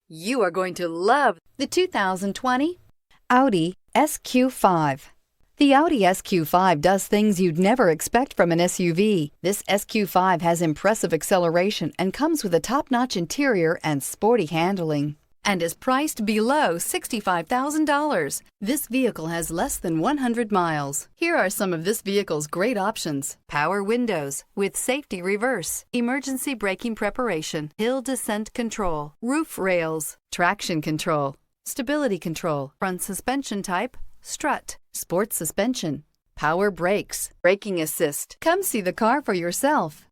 You are going to love the 2020 Audi SQ5. The Audi SQ5 does things you'd never expect from an SUV. This SQ5 has impressive acceleration and comes with a top-notch interior and sporty handling, and is priced below $65,000. This vehicle has less than 100 miles. Here are some of this vehicle's great options: power windows with safety reverse, emergency braking preparation, hill descent control, roof rails, traction control, stability control, front suspension type, strut, sports suspension, power brakes, braking assist. Come see the car for yourself.